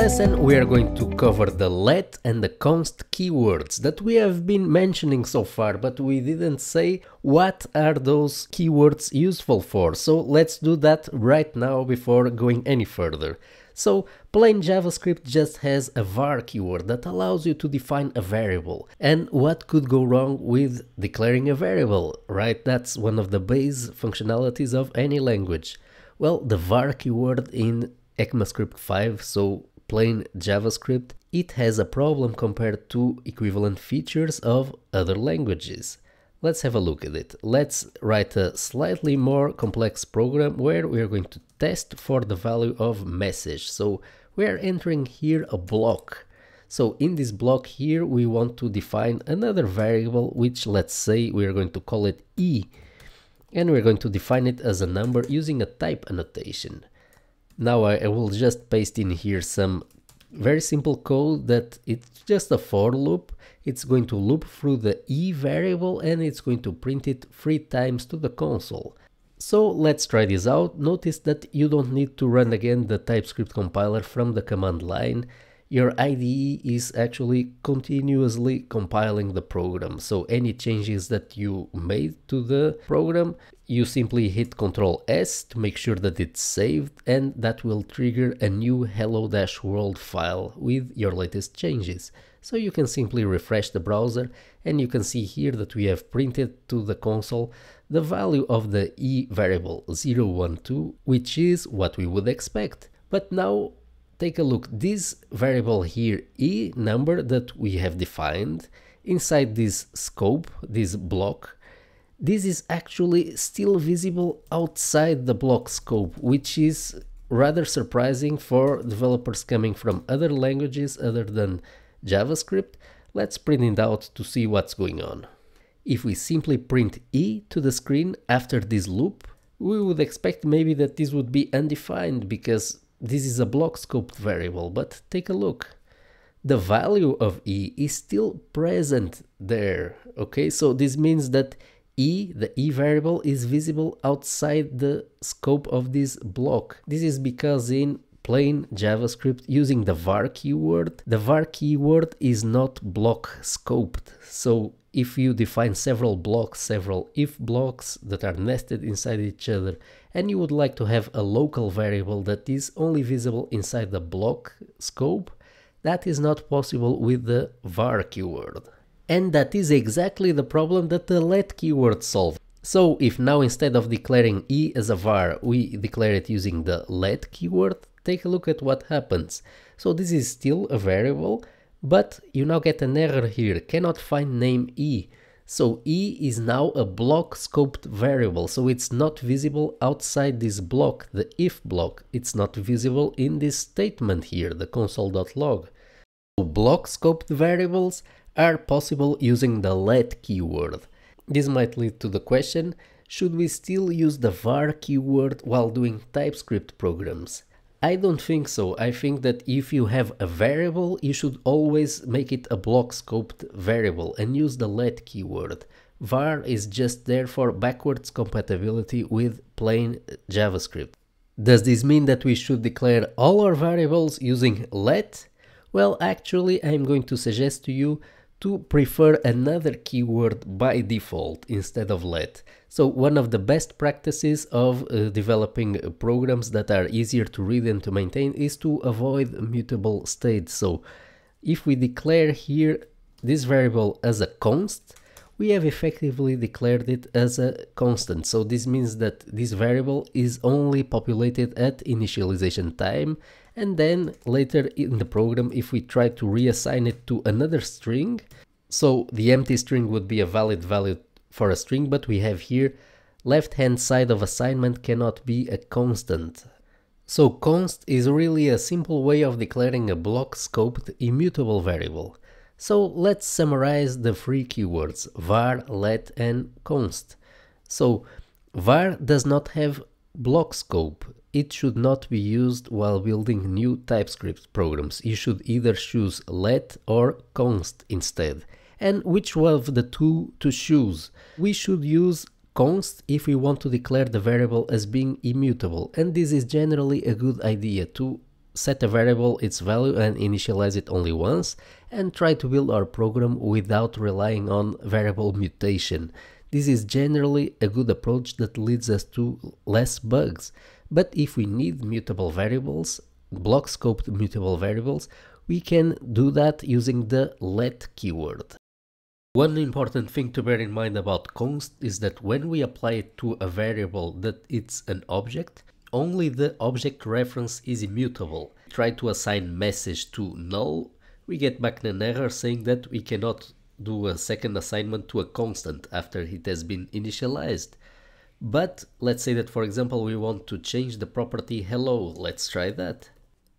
lesson we are going to cover the let and the const keywords that we have been mentioning so far, but we didn't say what are those keywords useful for. So let's do that right now before going any further. So plain JavaScript just has a var keyword that allows you to define a variable. And what could go wrong with declaring a variable, right? That's one of the base functionalities of any language. Well, the var keyword in ECMAScript 5, so plain JavaScript, it has a problem compared to equivalent features of other languages. Let's have a look at it. Let's write a slightly more complex program where we are going to test for the value of message. So we are entering here a block. So in this block here, we want to define another variable, which let's say we are going to call it E. And we're going to define it as a number using a type annotation. Now I will just paste in here some very simple code that it's just a for loop. It's going to loop through the E variable and it's going to print it 3 times to the console. So let's try this out. Notice that you don't need to run again the Typescript compiler from the command line. Your IDE is actually continuously compiling the program. So any changes that you made to the program, you simply hit Ctrl S to make sure that it's saved, and that will trigger a new hello-world file with your latest changes. So you can simply refresh the browser and you can see here that we have printed to the console the value of the E variable 012, which is what we would expect. But now take a look, this variable here, E number that we have defined inside this scope, this block, this is actually still visible outside the block scope, which is rather surprising for developers coming from other languages other than JavaScript. Let's print it out to see what's going on. If we simply print E to the screen after this loop, we would expect maybe that this would be undefined because this is a block scoped variable, but take a look. The value of E is still present there, okay? So this means that E, the E variable, is visible outside the scope of this block. This is because in plain JavaScript, using the var keyword, the var keyword is not block scoped. So if you define several blocks, several if blocks that are nested inside each other, and you would like to have a local variable that is only visible inside the block scope, that is not possible with the var keyword. And that is exactly the problem that the let keyword solves. So if now instead of declaring E as a var, we declare it using the let keyword, take a look at what happens. So this is still a variable, but you now get an error here, cannot find name E. So E is now a block scoped variable, so it's not visible outside this block, the if block. It's not visible in this statement here, the console.log. So block scoped variables are possible using the let keyword. This might lead to the question, should we still use the var keyword while doing TypeScript programs? I don't think so. I think that if you have a variable, you should always make it a block scoped variable and use the let keyword. Var is just there for backwards compatibility with plain JavaScript. Does this mean that we should declare all our variables using let? Well, actually, I'm going to suggest to you to prefer another keyword by default instead of let. So one of the best practices of developing programs that are easier to read and to maintain is to avoid mutable states. So if we declare here this variable as a const, we have effectively declared it as a constant. So this means that this variable is only populated at initialization time, and then later in the program, if we try to reassign it to another string, so the empty string would be a valid value for a string, but we have here left hand side of assignment cannot be a constant. So const is really a simple way of declaring a block scoped immutable variable. So let's summarize the 3 keywords var, let and const. So var does not have block scope. It should not be used while building new TypeScript programs. You should either choose let or const instead. And which one of the two to choose? We should use const if we want to declare the variable as being immutable, and this is generally a good idea to set a variable its value and initialize it only once, and try to build our program without relying on variable mutation. This is generally a good approach that leads us to less bugs. But if we need mutable variables, block scoped mutable variables, we can do that using the let keyword. One important thing to bear in mind about const is that when we apply it to a variable that it's an object, only the object reference is immutable. Try to assign message to null, we get back an error saying that we cannot do a second assignment to a constant after it has been initialized. But let's say that, for example, we want to change the property hello. Let's try that.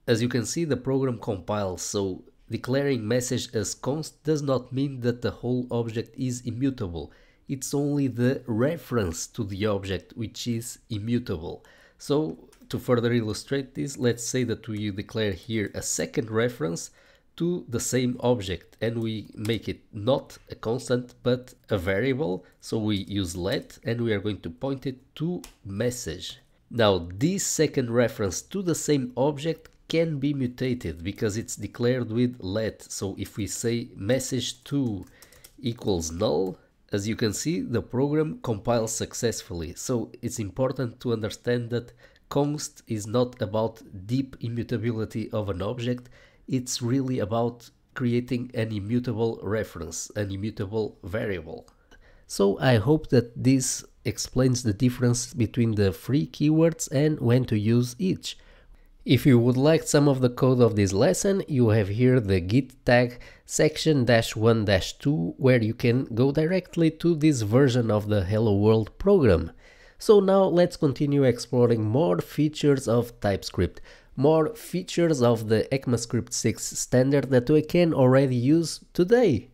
As you can see, the program compiles, so declaring message as const does not mean that the whole object is immutable. It's only the reference to the object which is immutable. So to further illustrate this, let's say that we declare here a second reference to the same object and we make it not a constant but a variable. So we use let and we are going to point it to message. Now this second reference to the same object can be mutated because it's declared with let. So if we say message2 equals null, as you can see, the program compiles successfully. So it's important to understand that const is not about deep immutability of an object. It's really about creating an immutable reference, an immutable variable. So I hope that this explains the difference between the three keywords and when to use each. If you would like some of the code of this lesson, you have here the git tag section -1-2 where you can go directly to this version of the Hello World program. So now let's continue exploring more features of TypeScript, more features of the ECMAScript 6 standard that we can already use today.